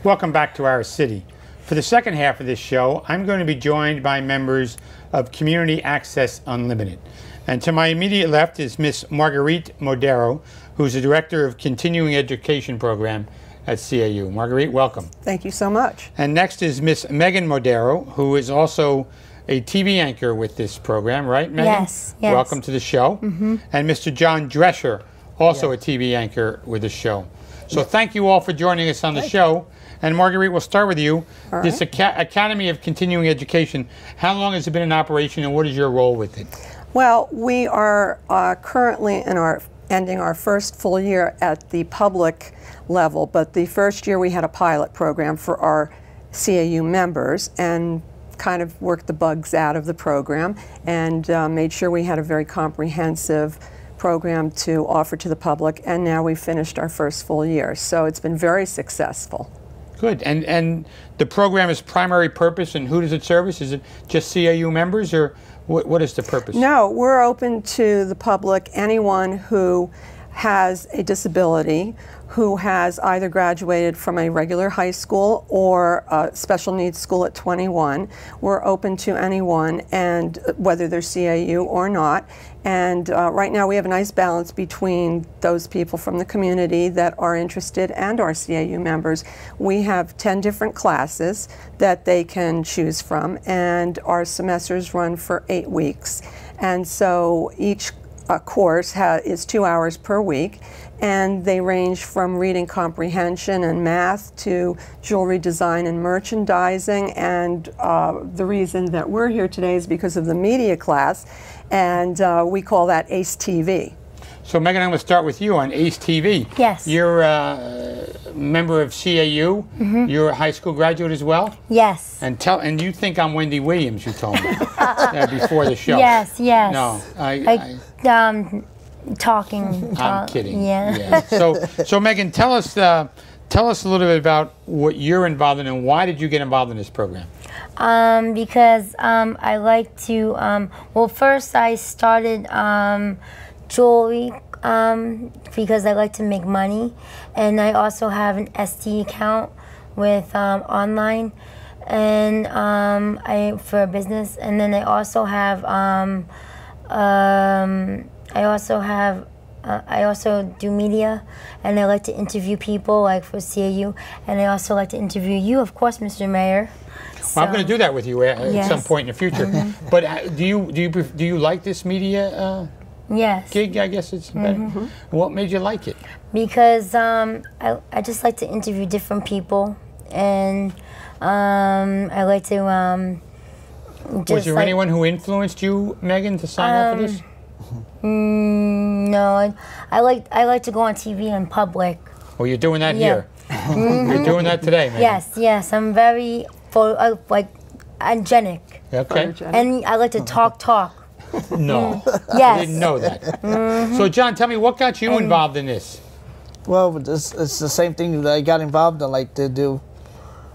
Welcome back to our city. For the second half of this show, I'm going to be joined by members of Community Access Unlimited. And to my immediate left is Miss Marguerite MODERO, who's the Director of Continuing Education Program at CAU. Marguerite, welcome. Thank you so much. And next is Miss Megan MODERO, who is also a TV anchor with this program, right, Megan? Yes, yes. Welcome to the show. And Mr. John Drescher, also a TV anchor with the show. So thank you all for joining us on the show. And Marguerite, we'll start with you. All This Academy of Continuing Education, how long has it been in operation and what is your role with it? Well, we are currently ending our first full year at the public level, but the first year we had a pilot program for our CAU members and kind of worked the bugs out of the program and made sure we had a very comprehensive program to offer to the public, and now we've finished our first full year. So it's been very successful. Good. And the program is primary purpose, and who does it service? Is it just CAU members, or what is the purpose? No, we're open to the public, anyone who has a disability, who has either graduated from a regular high school or a special needs school at 21. We're open to anyone, and whether they're CAU or not. And right now we have a nice balance between those people from the community that are interested and our CAU members. We have 10 different classes that they can choose from, and our semesters run for 8 weeks. And so each course is 2 hours per week, and they range from reading comprehension and math to jewelry design and merchandising. And the reason that we're here today is because of the media class, and we call that ACE TV. So Megan, I'm going to start with you on ACE TV. Yes. You're a member of CAU. You're a high school graduate as well? Yes. And you think I'm Wendy Williams, you told me before the show. Yes, yes. No, I'm kidding. Yeah. So Megan, tell us a little bit about what you're involved in and why did you get involved in this program? Because I like to, well, first I started jewelry because I like to make money, and I also have an SD account with online and for a business, and then I also have I also do media, and I like to interview people like for CAU, and I also like to interview you, of course, Mr. Mayor. Well, I'm going to do that with you at some point in the future. But do you like this media gig? I guess it's better. What made you like it? Because I just like to interview different people, and I like to. Was there anyone who influenced you, Megan, to sign up for this? No, I like to go on TV in public. Well, you're doing that here. You're doing that today, Megan. Yes, yes. I'm very like angelic. Okay. And I like to talk. No. Yes. I didn't know that. So, John, tell me, what got you involved in this? Well, it's the same thing that I got involved in. I like to do,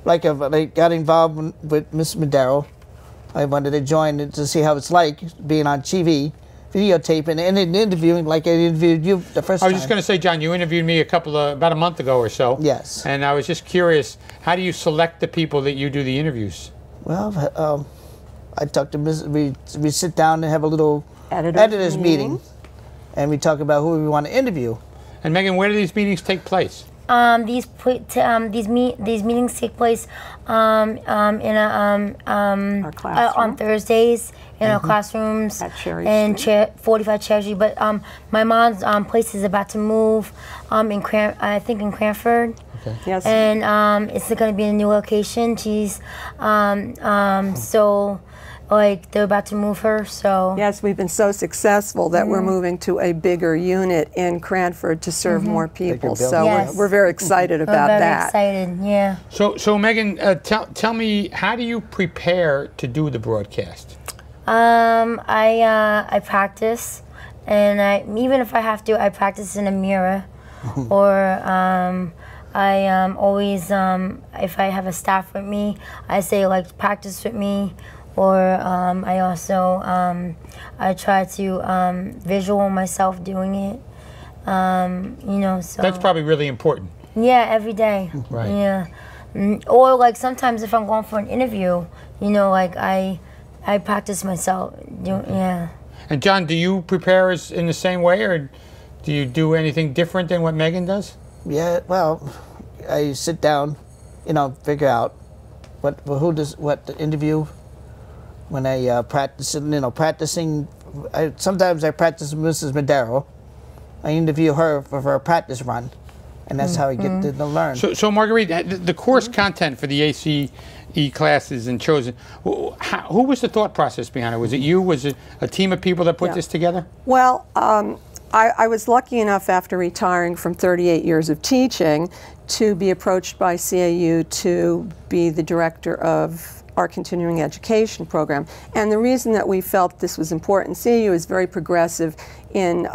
I got involved with Miss MODERO. I wanted to join it to see how it's like being on TV, videotaping, and interviewing like I interviewed you the first time. I was just going to say, John, you interviewed me about a month ago or so. Yes. And I was just curious, how do you select the people that you do the interviews? Well, I talk to we sit down and have a little editors meeting, and we talk about who we want to interview. And Megan, where do these meetings take place? These meetings take place on Thursdays in our classrooms at Cherry and Street. 45 Cherry Street. But my mom's place is about to move I think in Cranford. Okay. Yes. And it's going to be in a new location. She's so. Like, they're about to move her, so... Yes, we've been so successful that we're moving to a bigger unit in Cranford to serve more people. So we're very excited about that. We're very excited, yeah. So Megan, tell me, how do you prepare to do the broadcast? I practice, and even if I have to, I practice in a mirror, or I always, if I have a staff with me, I say, like, practice with me. Or I also, I try to visual myself doing it, you know, so. That's probably really important. Yeah, every day. Right. Yeah. Or like sometimes if I'm going for an interview, you know, like I practice myself. Yeah. And John, do you prepare in the same way, or do you do anything different than what Megan does? Yeah, well, I sit down, you know, figure out what the interview. When I practice, you know, practicing, sometimes I practice with Mrs. MODERO. I interview her for her practice run, and that's how I get to learn. So Marguerite, the course content for the ACE classes and chosen, who was the thought process behind it? Was it you? Was it a team of people that put this together? Well, I was lucky enough after retiring from 38 years of teaching to be approached by CAU to be the director of our continuing education program. And the reason that we felt this was important, CAU is very progressive in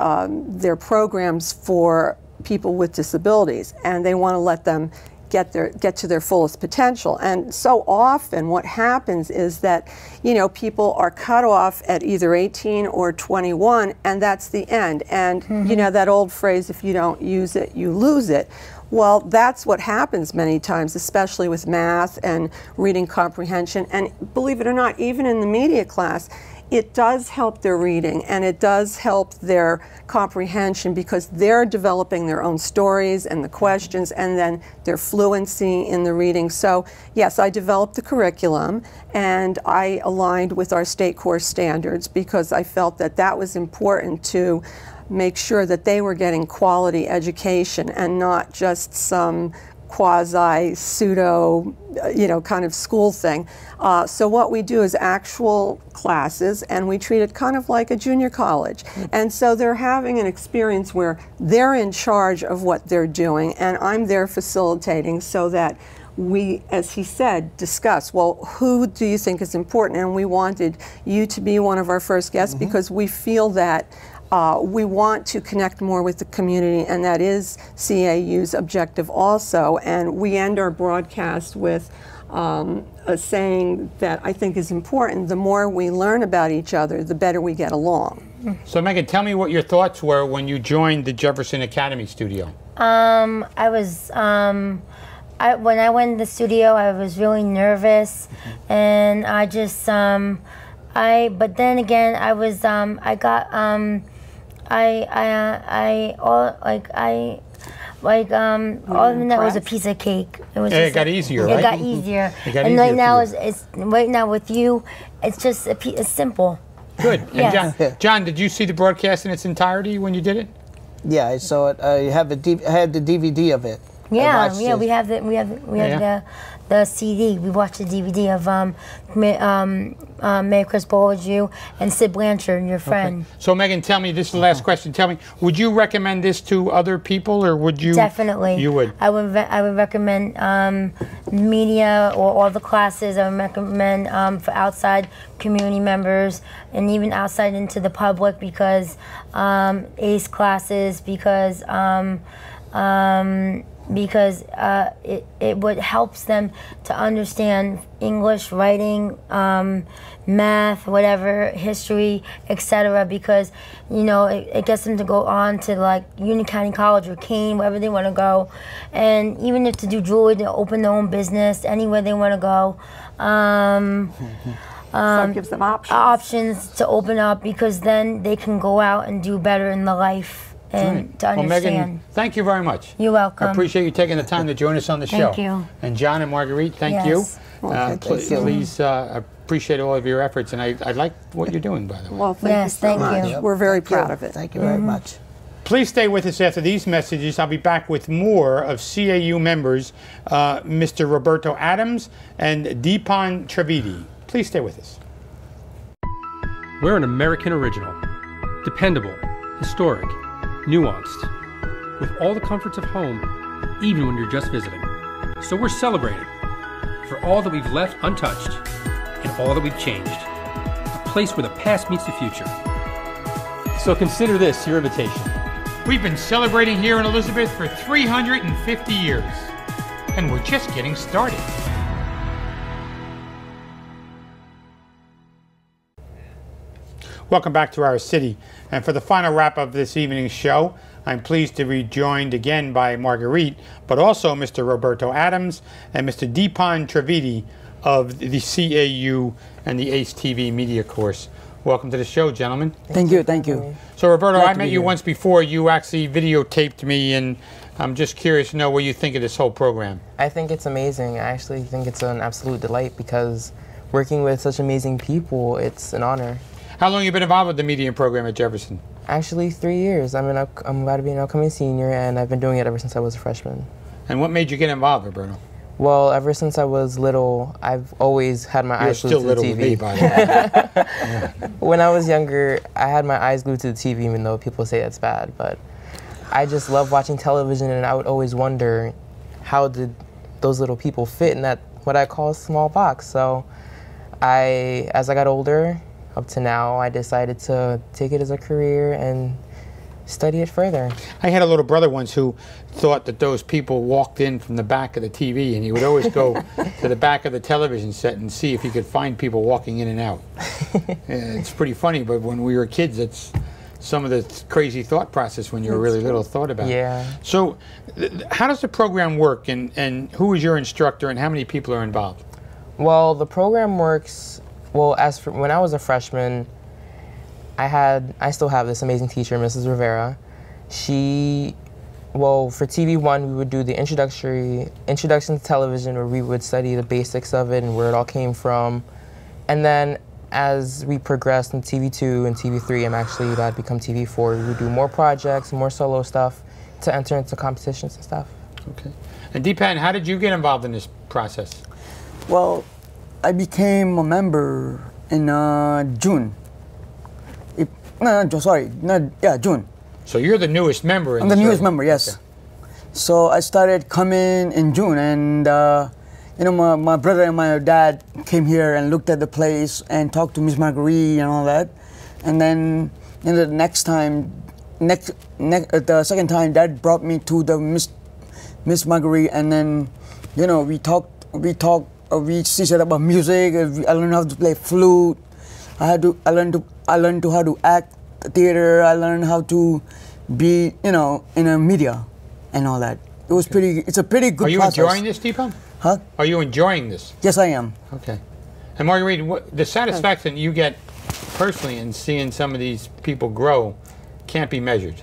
their programs for people with disabilities, and they want to let them get to their fullest potential. And so often what happens is that, you know, people are cut off at either 18 or 21, and that's the end. And you know that old phrase, if you don't use it, you lose it. Well, that's what happens many times, especially with math and reading comprehension. And believe it or not, even in the media class, it does help their reading and it does help their comprehension because they're developing their own stories and the questions and then their fluency in the reading. So yes, I developed the curriculum and I aligned with our state course standards because I felt that that was important to make sure that they were getting quality education and not just some quasi pseudo, you know, kind of school thing. So what we do is actual classes, and we treat it kind of like a junior college. And so they're having an experience where they're in charge of what they're doing, and I'm there facilitating so that we, as he said, discuss, well, who do you think is important? And we wanted you to be one of our first guests because we feel that we want to connect more with the community, and that is CAU's objective also. And we end our broadcast with a saying that I think is important: the more we learn about each other, the better we get along. So Megan, tell me what your thoughts were when you joined the Jefferson Academy studio. When I went in the studio, I was really nervous, and I just, but then again, I was, I got, all of that was a piece of cake. It was. It got easier, right? It got easier. It got and easier right now, it's right now with you, it's just it's simple. Good. Yes. And John, did you see the broadcast in its entirety when you did it? Yeah, I saw it. I had the DVD of it. Yeah, yeah, we have the CD. We watched the DVD of Merry Christmas Ball You and Sid Blanchard, your friend. Okay. So Megan, tell me, this is the last question. Tell me, would you recommend this to other people, or would you? Definitely. You would. I would recommend media or all the classes. I would recommend for outside community members and even outside into the public because ACE classes because it would helps them to understand English, writing, math, whatever, history, etc. Because, you know, it gets them to go on to like Union County College or Kane, wherever they want to go, and even if to do jewelry, to open their own business, anywhere they want to go. So it gives them options to open up because then they can go out and do better in the life. And to understand. Well, Megan, thank you very much. You're welcome. I appreciate you taking the time to join us on the show. Thank you. And John and Marguerite, thank you. Please appreciate all of your efforts, and I like what you're doing, by the way. Well, thank you so much. You. We're very proud of it. Thank you very much. Please stay with us after these messages. I'll be back with more of CAU members, Mr. Roberto Adams and DIPEN TREVEDI. Please stay with us. We're an American original, dependable, historic, nuanced, with all the comforts of home, even when you're just visiting. So we're celebrating for all that we've left untouched and all that we've changed. A place where the past meets the future. So consider this your invitation. We've been celebrating here in Elizabeth for 350 years, and we're just getting started. Welcome back to our city. And for the final wrap of this evening's show, I'm pleased to be joined again by Marguerite, but also Mr. Roberto Adams and Mr. DIPEN TREVEDI of the CAU and the ACE TV media course. Welcome to the show, gentlemen. Thank you, thank you. So Roberto, I met you once before. You actually videotaped me, and I'm just curious to know what you think of this whole program. I think it's amazing. I actually think it's an absolute delight because working with such amazing people, it's an honor. How long have you been involved with the media program at Jefferson? Actually, 3 years. I'm about to be an upcoming senior, and I've been doing it ever since I was a freshman. And what made you get involved, Roberto? Well, ever since I was little, I've always had my eyes glued to the TV. You're still little with me, by the way. Yeah. When I was younger, I had my eyes glued to the TV, even though people say that's bad. But I just love watching television, and I would always wonder, how did those little people fit in that, what I call a small box? So as I got older, up to now, I decided to take it as a career and study it further. I had a little brother once who thought that those people walked in from the back of the TV, and he would always go to the back of the television set and see if he could find people walking in and out. It's pretty funny, but when we were kids, it's some of the crazy thought process when you were really little thought about it. Yeah. So how does the program work, and who is your instructor, and how many people are involved? Well, the program works, well, when I was a freshman, I still have this amazing teacher, Mrs. Rivera. Well, for TV1, we would do the introduction to television, where we would study the basics of it and where it all came from. And then as we progressed in TV2 and TV3, I'm actually about to become TV4. We would do more projects, more solo stuff to enter into competitions and stuff. Okay. And DIPEN, how did you get involved in this process? Well, I became a member in June. June. So you're the newest member in I'm the newest member, yes. Okay. So I started coming in June, and you know, my brother and my dad came here and looked at the place and talked to Miss Marguerite and all that. And then the the second time, Dad brought me to the Miss Marguerite, and then, you know, she said about music. I learned how to play flute. I learned how to act theater. I learned how to be, you know, in a media and all that. It was it's a pretty good process. Are you enjoying this, DIPEN? Huh? Are you enjoying this? Yes, I am. Okay. And Marguerite, the satisfaction you get personally in seeing some of these people grow can't be measured.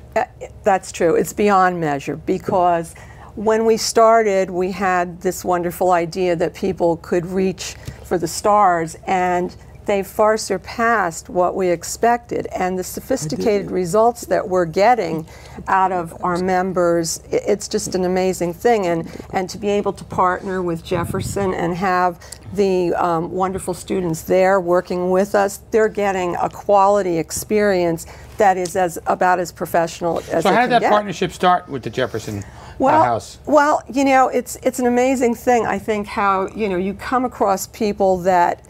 That's true. It's beyond measure, because when we started, we had this wonderful idea that people could reach for the stars, and they far surpassed what we expected. And the sophisticated results that we're getting out of our members, it's just an amazing thing. And to be able to partner with Jefferson and have the wonderful students there working with us, they're getting a quality experience that is about as professional as So they how can did that get. Partnership start with the Jefferson house? Well, you know, it's an amazing thing. I think how, you know, you come across people that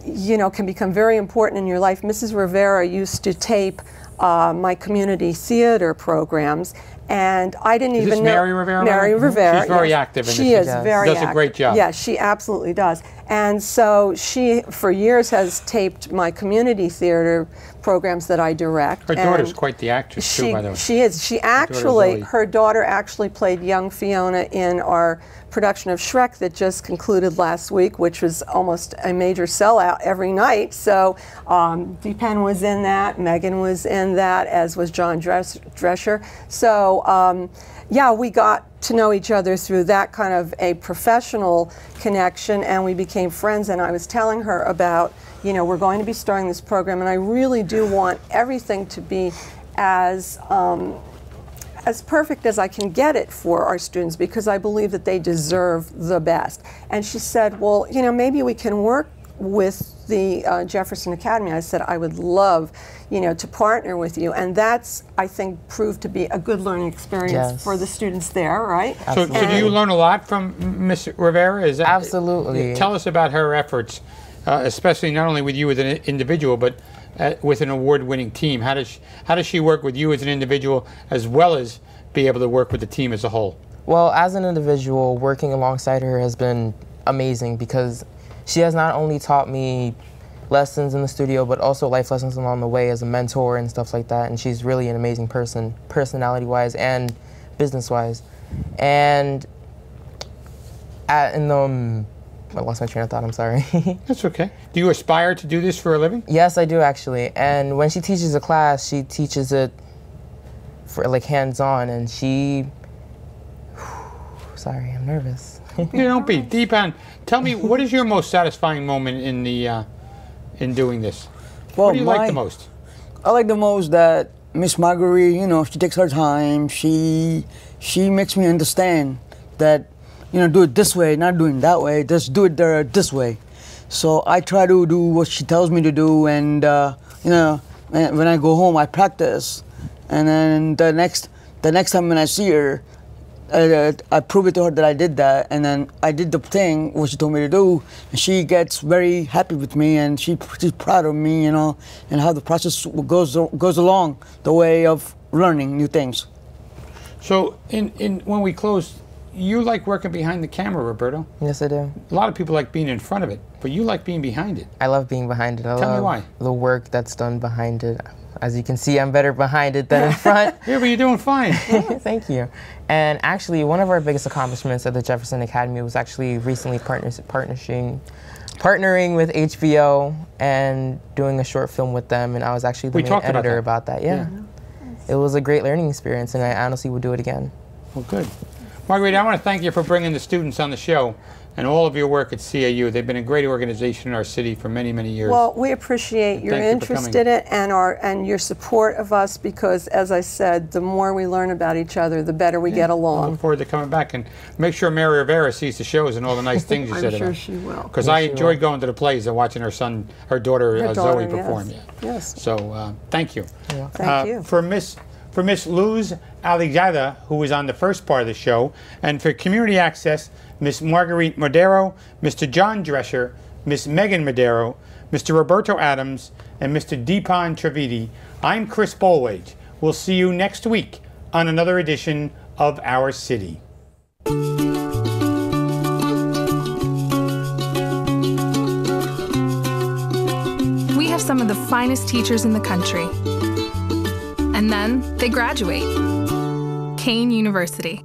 you know, can become very important in your life. Mrs. Rivera used to tape my community theater programs, and I didn't even know. Mary Rivera? Mary Rivera. She's very active in this. She is very active. Does a great job. Yes, she absolutely does. And so she, for years, has taped my community theater programs that I direct. Her daughter's quite the actress, too, by the way. She is. She actually, her daughter actually played young Fiona in our production of Shrek that just concluded last week, which was almost a major sellout every night. So DIPEN was in that, Megan was in that, as was John Drescher. So yeah, we got to know each other through that kind of a professional connection, and we became friends. And I was telling her about, you know, we're going to be starting this program, and I really do want everything to be as perfect as I can get it for our students, because I believe that they deserve the best. And she said, well, you know, maybe we can work with the Jefferson Academy. I said, I would love, you know, to partner with you. And that's, I think, proved to be a good learning experience for the students there, right? So do you learn a lot from Miss Rivera? Is that, absolutely. Tell us about her efforts, especially not only with you as an individual, but with an award-winning team. How does she work with you as an individual, as well as be able to work with the team as a whole? Well, as an individual, working alongside her has been amazing, because she has not only taught me lessons in the studio, but also life lessons along the way as a mentor and stuff like that. And she's really an amazing person, personality-wise and business-wise. And I lost my train of thought, I'm sorry. That's okay. Do you aspire to do this for a living? Yes, I do actually. And when she teaches a class, she teaches it for like hands-on, and sorry, I'm nervous. You don't be. DIPEN, tell me, what is your most satisfying moment in the in doing this? Well, what do you like the most? I like the most that Miss Marguerite, you know, she takes her time. She makes me understand that, you know, do it this way, not doing that way. Just do it this way. So I try to do what she tells me to do, and you know, when I go home, I practice, and then the next time when I see her, I prove it to her that I did that, and then I did the thing what she told me to do, and she gets very happy with me, and she's proud of me, you know, and how the process goes along, the way of learning new things. So when we close, you like working behind the camera, Roberto? Yes, I do. A lot of people like being in front of it, but you like being behind it. I love being behind it. Tell me why. The work that's done behind it. As you can see, I'm better behind it than in front. Yeah, but you're doing fine. Thank you. And actually, one of our biggest accomplishments at the Jefferson Academy was actually recently partnering with HBO and doing a short film with them. And I was actually the main editor about that. Yeah. It was a great learning experience, and I honestly would do it again. Well, good. Marguerite, I want to thank you for bringing the students on the show and all of your work at CAU. They've been a great organization in our city for many, many years. Well, we appreciate your interest in it and your support of us, because, as I said, the more we learn about each other, the better we get along. I look forward to coming back, and make sure Mary Rivera sees the shows and all the nice things you said about it. I'm sure she will. Because I enjoyed going to the plays and watching her daughter Zoe perform. Yes. Yes. So thank you. Yeah. Thank you. For Miss Luz Aligada, who was on the first part of the show, and for Community Access, Miss Marguerite MODERO, Mr. John Drescher, Miss Megan MODERO, Mr. Roberto Adams, and Mr. DIPEN TREVEDI, I'm Chris Bolwage. We'll see you next week on another edition of Our City. We have some of the finest teachers in the country. And then they graduate. Kane University.